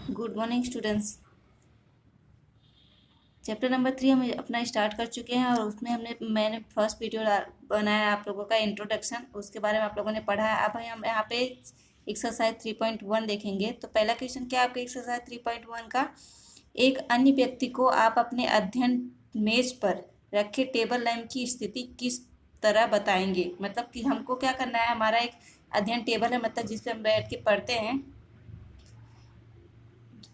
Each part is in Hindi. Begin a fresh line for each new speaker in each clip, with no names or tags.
Good morning students. Chapter number 3 हम अपना स्टार्ट कर चुके हैं और उसमें मैंने फर्स्ट वीडियो बनाया आप लोगों का इंट्रोडक्शन, उसके बारे में आप लोगों ने पढ़ा है। अब हम यहाँ पे एक्सरसाइज 3.1 देखेंगे। तो पहला क्वेश्चन क्या है आपका एक्सरसाइज 3.1 का। एक अन्य व्यक्ति को आप अपने अध्ययन मेज पर रखे टेबल लैंप की स्थिति किस तरह बताएंगे। मतलब कि हमको क्या करना है, हमारा एक अध्ययन टेबल है, मतलब जिस पे हम बैठ के पढ़ते हैं।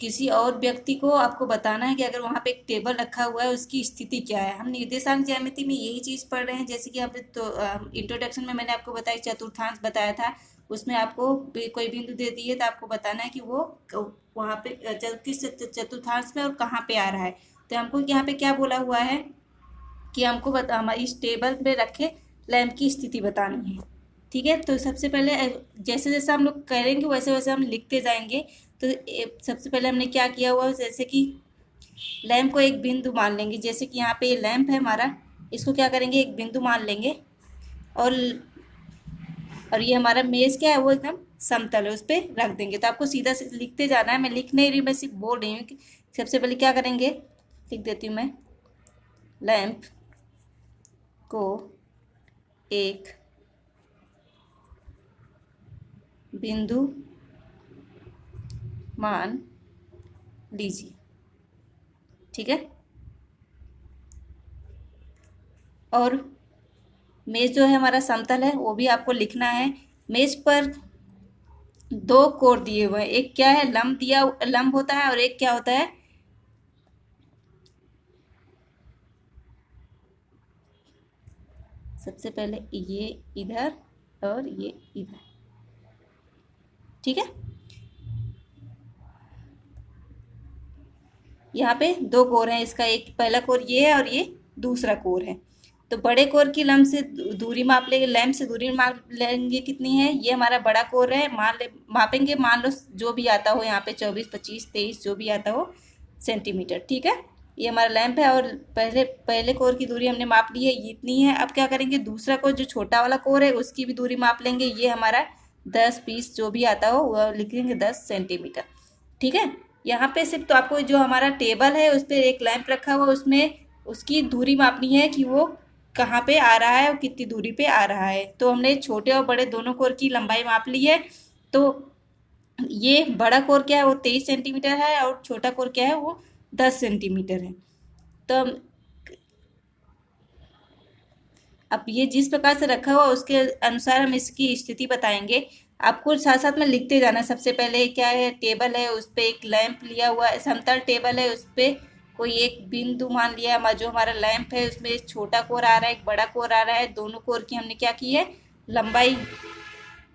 किसी और व्यक्ति को आपको बताना है कि अगर वहाँ पे एक टेबल रखा हुआ है उसकी स्थिति क्या है। हम निर्देशांक ज्यामिति में यही चीज़ पढ़ रहे हैं। जैसे कि आपने तो इंट्रोडक्शन में मैंने आपको बताया, चतुर्थांश बताया था। उसमें आपको कोई बिंदु दे दिए तो आपको बताना है कि वो वहाँ पे किस चतुर्थांश में और कहाँ पे आ रहा है। तो हमको यहाँ पे क्या बोला हुआ है कि हमको हमारी इस टेबल पे रखे लैंप की स्थिति बतानी है। ठीक है, तो सबसे पहले जैसे जैसे हम लोग करेंगे वैसे वैसे हम लिखते जाएंगे। तो सबसे पहले हमने क्या किया हुआ है, जैसे कि लैंप को एक बिंदु मान लेंगे। जैसे कि यहाँ पे ये लैंप है हमारा, इसको क्या करेंगे, एक बिंदु मान लेंगे। और ये हमारा मेज क्या है, वो एकदम समतल है, उस पर रख देंगे। तो आपको सीधा से लिखते जाना है। मैं लिख नहीं रही, मैं सिर्फ बोल रही हूँ कि सबसे पहले क्या करेंगे। लिख देती हूँ मैं। लैंप को एक बिंदु मान लीजिए। ठीक है, और मेज जो है हमारा समतल है, वो भी आपको लिखना है। मेज पर दो कोण दिए हुए हैं, एक क्या है, लंब होता है, और एक क्या होता है, सबसे पहले ये इधर और ये इधर। ठीक है, यहाँ पे दो कोर हैं, इसका एक पहला कोर ये है और ये दूसरा कोर है। तो बड़े कोर की लंब से दूरी माप लेंगे, लैंप से दूरी माप लेंगे कितनी है। ये हमारा बड़ा कोर है, मापेंगे। मान लो जो भी आता हो यहाँ पे 24, 25, 23 जो भी आता हो सेंटीमीटर। ठीक है, ये हमारा लैंप है और पहले पहले कोर की दूरी हमने माप ली है, ये इतनी है। अब क्या करेंगे, दूसरा कोर जो छोटा वाला कोर है उसकी भी दूरी माप लेंगे। ये हमारा 10, 20 जो भी आता हो वह लिखेंगे 10 सेंटीमीटर। ठीक है, यहाँ पे सिर्फ तो आपको जो हमारा टेबल है उस पर एक लैंप रखा हुआ, उसमें उसकी दूरी मापनी है कि वो कहाँ पे आ रहा है और कितनी दूरी पे आ रहा है। तो हमने छोटे और बड़े दोनों कोर की लंबाई माप ली है। तो ये बड़ा कोर क्या है, वो 23 सेंटीमीटर है, और छोटा कोर क्या है, वो 10 सेंटीमीटर है। तो अब ये जिस प्रकार से रखा हुआ उसके अनुसार हम इसकी स्थिति बताएंगे। आपको साथ साथ में लिखते जाना। सबसे पहले क्या है, टेबल है, उस पर एक लैंप लिया हुआ है, समतल टेबल है, उस पर कोई एक बिंदु मान लिया। जो हमारा लैंप है उसमें एक छोटा कोर आ रहा है, एक बड़ा कोर आ रहा है। दोनों कोर की हमने क्या की है, लंबाई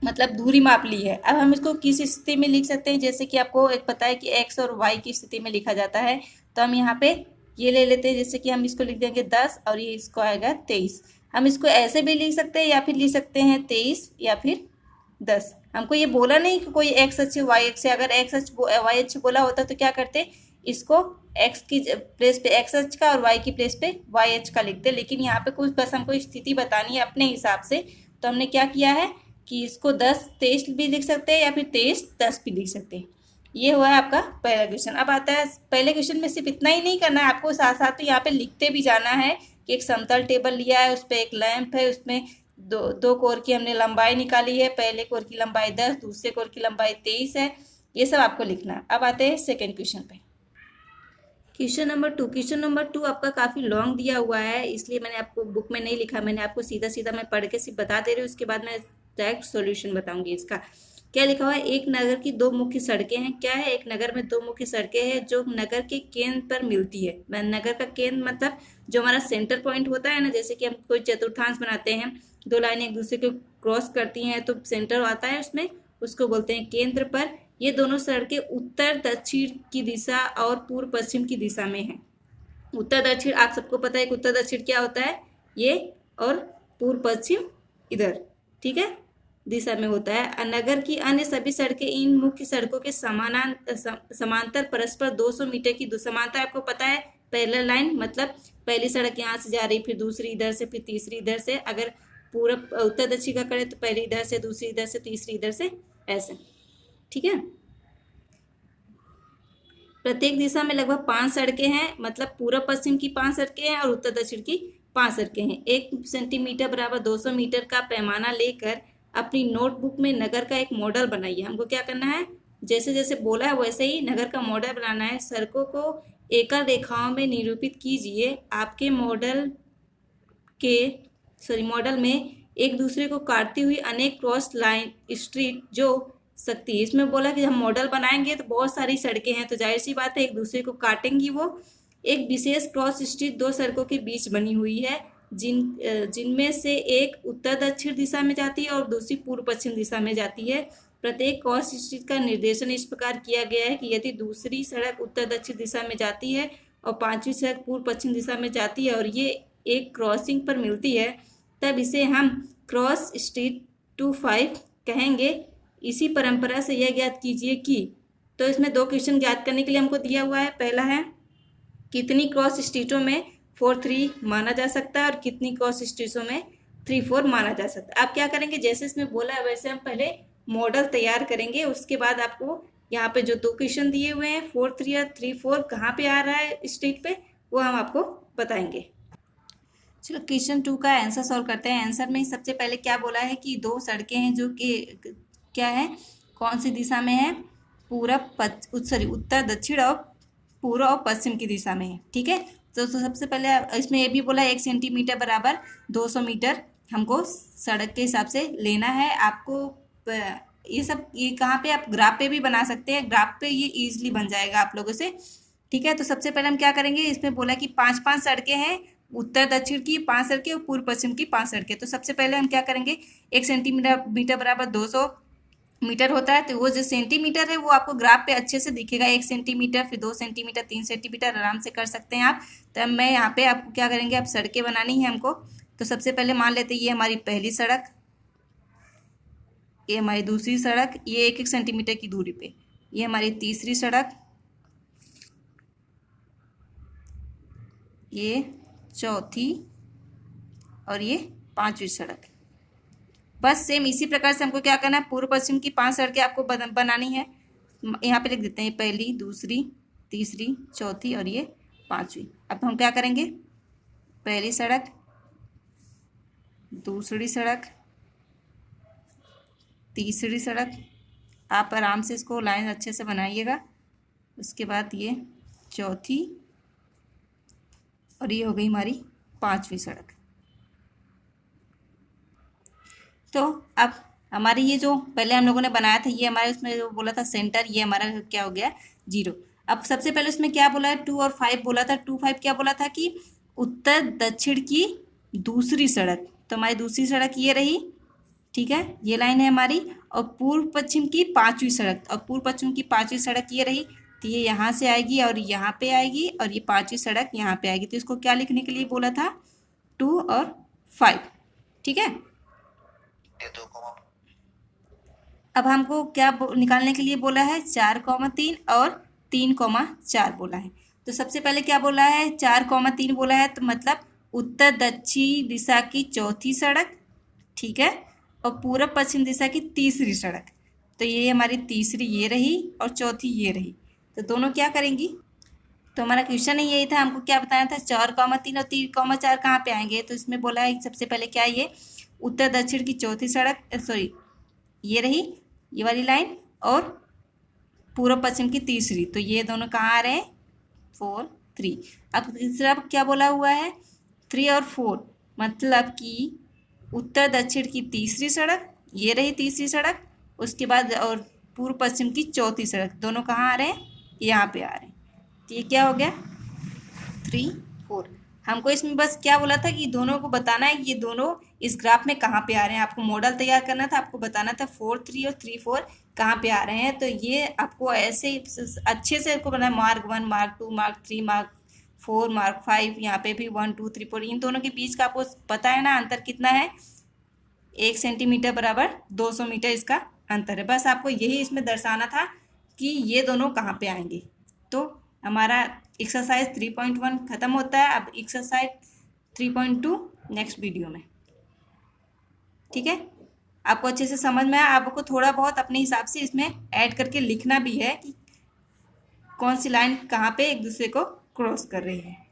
मतलब दूरी माप ली है। अब हम इसको किस स्थिति में लिख सकते हैं, जैसे कि आपको एक पता है कि एक्स और वाई की स्थिति में लिखा जाता है। तो हम यहाँ पे ये ले लेते हैं, जैसे कि हम इसको लिख देंगे 10 और ये इसको आएगा 23। हम इसको ऐसे भी लिख सकते हैं या फिर लिख सकते हैं 23 या फिर 10। हमको ये बोला नहीं कि कोई एक्स अक्ष वाई अक्ष है। अगर एक्स अक्ष वाई अक्ष बोला होता तो क्या करते, इसको एक्स की प्लेस पे एक्स अक्ष का और वाई की प्लेस पे वाई अक्ष का लिखते। लेकिन यहाँ पे कुछ बस हमको स्थिति बतानी है अपने हिसाब से। तो हमने क्या किया है कि इसको 10 23 भी लिख सकते हैं या फिर 23 10 भी लिख सकते हैं। ये हुआ है आपका पहला क्वेश्चन। अब आता है पहले क्वेश्चन में सिर्फ इतना ही नहीं करना है, आपको साथ साथ यहाँ पे लिखते भी जाना है कि एक समतल टेबल लिया है, उस पर एक लैंप है, उसमें दो दो कोर की हमने लंबाई निकाली है। पहले कोर की लंबाई 10, दूसरे कोर की लंबाई 23 है। ये सब आपको लिखना है। अब आते हैं सेकेंड क्वेश्चन पे। क्वेश्चन नंबर 2 आपका काफ़ी लॉन्ग दिया हुआ है, इसलिए मैंने आपको बुक में नहीं लिखा। मैंने आपको सीधा सीधा मैं पढ़ के सिर्फ बता दे रही हूँ, उसके बाद मैं डायरेक्ट सॉल्यूशन बताऊंगी इसका। क्या लिखा हुआ है, एक नगर की दो मुख्य सड़कें हैं। क्या है, एक नगर में दो मुख्य सड़कें हैं जो नगर के केंद्र पर मिलती है। नगर का केंद्र मतलब जो हमारा सेंटर पॉइंट होता है ना, जैसे कि हम कोई चतुर्थांश बनाते हैं, दो लाइनें एक दूसरे को क्रॉस करती हैं तो सेंटर आता है उसमें, उसको बोलते हैं केंद्र पर। ये दोनों सड़कें उत्तर दक्षिण की दिशा और पूर्व पश्चिम की दिशा में हैं। उत्तर दक्षिण आप सबको पता है कि उत्तर दक्षिण क्या होता है, ये, और पूर्व पश्चिम इधर। ठीक है, दिशा में होता है। नगर की अन्य सभी सड़कें इन मुख्य सड़कों के समांतर परस्पर 200 मीटर की समांतर। आपको पता है पैरेलल लाइन मतलब पहली सड़क यहाँ से जा रही, फिर दूसरी इधर से, फिर तीसरी इधर से। अगर पूरब उत्तर दक्षिण का करें तो पहली इधर से, दूसरी इधर से, तीसरी इधर से, ऐसे। ठीक है, प्रत्येक दिशा में लगभग 5 सड़कें हैं, मतलब पूर्व पश्चिम की 5 सड़कें हैं और उत्तर दक्षिण की 5 सड़कें हैं। 1 सेंटीमीटर बराबर 200 मीटर का पैमाना लेकर अपनी नोटबुक में नगर का एक मॉडल बनाइए। हमको क्या करना है, जैसे जैसे बोला है वैसे ही नगर का मॉडल बनाना है। सड़कों को एकल रेखाओं में निरूपित कीजिए। आपके मॉडल में एक दूसरे को काटती हुई अनेक क्रॉस लाइन स्ट्रीट जो सकती है। इसमें बोला कि हम मॉडल बनाएंगे तो बहुत सारी सड़कें हैं, तो जाहिर सी बात है एक दूसरे को काटेंगी वो। एक विशेष क्रॉस स्ट्रीट दो सड़कों के बीच बनी हुई है, जिनमें से एक उत्तर दक्षिण दिशा में जाती है और दूसरी पूर्व पश्चिम दिशा में जाती है। प्रत्येक क्रॉस स्ट्रीट का निर्देशन इस प्रकार किया गया है कि यदि दूसरी सड़क उत्तर दक्षिण दिशा में जाती है और पांचवी सड़क पूर्व पश्चिम दिशा में जाती है और ये एक क्रॉसिंग पर मिलती है, तब इसे हम क्रॉस स्ट्रीट 25 कहेंगे। इसी परंपरा से यह ज्ञात कीजिए कि, तो इसमें 2 क्वेश्चन ज्ञात करने के लिए हमको दिया हुआ है। पहला है कितनी क्रॉस स्ट्रीटों में 4-3 माना जा सकता है और कितनी क्रॉस स्ट्रीटों में 3-4 माना जा सकता है। आप क्या करेंगे, जैसे इसमें बोला है वैसे हम पहले मॉडल तैयार करेंगे, उसके बाद आपको यहाँ पे जो 2 क्वेश्चन दिए हुए हैं 4-3 और 3-4 कहाँ पे आ रहा है स्ट्रीट पे, वो हम आपको बताएंगे। चलो क्वेश्चन 2 का आंसर सॉल्व करते हैं। आंसर में सबसे पहले क्या बोला है कि 2 सड़कें हैं जो कि क्या है, कौन सी दिशा में है, उत्तर दक्षिण और पूर्व और पश्चिम की दिशा में है। ठीक है, तो सबसे पहले इसमें ये भी बोला 1 सेंटीमीटर बराबर 200 मीटर हमको सड़क के हिसाब से लेना है। आपको ये कहाँ पे आप ग्राफ पे भी बना सकते हैं, ग्राफ पे ये ईजिली बन जाएगा आप लोगों से। ठीक है, तो सबसे पहले हम क्या करेंगे, इसमें बोला कि 5-5 सड़कें हैं, उत्तर दक्षिण की 5 सड़कें और पूर्व पश्चिम की 5 सड़कें। तो सबसे पहले हम क्या करेंगे, 1 सेंटीमीटर बराबर 200 मीटर होता है, तो वो जो सेंटीमीटर है वो आपको ग्राफ पे अच्छे से दिखेगा। 1 सेंटीमीटर, फिर 2 सेंटीमीटर, 3 सेंटीमीटर आराम से कर सकते हैं आप। तो मैं यहाँ पे आपको क्या करेंगे, अब सड़कें बनानी है हमको। तो सबसे पहले मान लेते हैं ये हमारी पहली सड़क, ये हमारी दूसरी सड़क, ये 1-1 सेंटीमीटर की दूरी पे, ये हमारी तीसरी सड़क, ये चौथी और ये 5वीं सड़क। बस सेम इसी प्रकार से हमको क्या करना है, पूर्व पश्चिम की 5 सड़कें आपको बनानी है। यहाँ पे लिख देते हैं पहली, दूसरी, तीसरी, चौथी और ये 5वीं। अब हम क्या करेंगे, पहली सड़क, दूसरी सड़क, तीसरी सड़क, आप आराम से इसको लाइन अच्छे से बनाइएगा। उसके बाद ये चौथी और ये हो गई हमारी 5वीं सड़क। तो अब हमारी ये जो पहले हम लोगों ने बनाया था, ये हमारे उसमें जो बोला था सेंटर, ये हमारा क्या हो गया, 0। अब सबसे पहले उसमें क्या बोला है, 2 और 5 बोला था। 2-5 क्या बोला था कि उत्तर दक्षिण की दूसरी सड़क, तो हमारी दूसरी सड़क ये रही। ठीक है, ये लाइन है हमारी, और पूर्व पश्चिम की 5वीं सड़क, और पूर्व पश्चिम की 5वीं सड़क ये रही, तो ये यहाँ से आएगी और यहाँ पे आएगी और ये 5वीं सड़क यहाँ पे आएगी। तो इसको क्या लिखने के लिए बोला था, 2 और 5। ठीक है, अब हमको क्या निकालने के लिए बोला है, 4,3 और 3,4 बोला है। तो सबसे पहले क्या बोला है, 4,3 बोला है, तो मतलब उत्तर दक्षिण दिशा की चौथी सड़क, ठीक है, और पूर्व पश्चिम दिशा की तीसरी सड़क। तो ये हमारी तीसरी ये रही और चौथी ये रही, तो दोनों क्या करेंगी। तो हमारा क्वेश्चन ही यही था, हमको क्या बताना था, 4,3 और 3,4 कहाँ पे आएंगे। तो इसमें बोला है सबसे पहले क्या, ये उत्तर दक्षिण की चौथी सड़क, सॉरी ये रही ये वाली लाइन, और पूर्व पश्चिम की तीसरी, तो ये दोनों कहाँ आ रहे हैं, 4-3। अब तीसरा क्या बोला हुआ है, 3 और 4, मतलब कि उत्तर दक्षिण की तीसरी सड़क, ये रही तीसरी सड़क, उसके बाद और पूर्व पश्चिम की चौथी सड़क, दोनों कहाँ आ रहे हैं, यहाँ पे आ रहे हैं। तो ये क्या हो गया, 3-4। हमको इसमें बस क्या बोला था कि दोनों को बताना है कि ये दोनों इस ग्राफ में कहाँ पे आ रहे हैं। आपको मॉडल तैयार करना था, आपको बताना था 4-3 और 3-4 कहाँ पे आ रहे हैं। तो ये आपको ऐसे अच्छे से आपको बनाना, mark 1, mark 2, mark 3, mark 4, mark 5, यहाँ पे भी 1, 2, 3, 4, इन दोनों के बीच का आपको पता है ना अंतर कितना है, 1 सेंटीमीटर बराबर 200 मीटर इसका अंतर है। बस आपको यही इसमें दर्शाना था कि ये दोनों कहाँ पे आएंगे। तो हमारा एक्सरसाइज 3.1 खत्म होता है। अब एक्सरसाइज 3.2 नेक्स्ट वीडियो में। ठीक है, आपको अच्छे से समझ में आया। आपको थोड़ा बहुत अपने हिसाब से इसमें ऐड करके लिखना भी है कि कौन सी लाइन कहाँ पे एक दूसरे को क्रॉस कर रही है।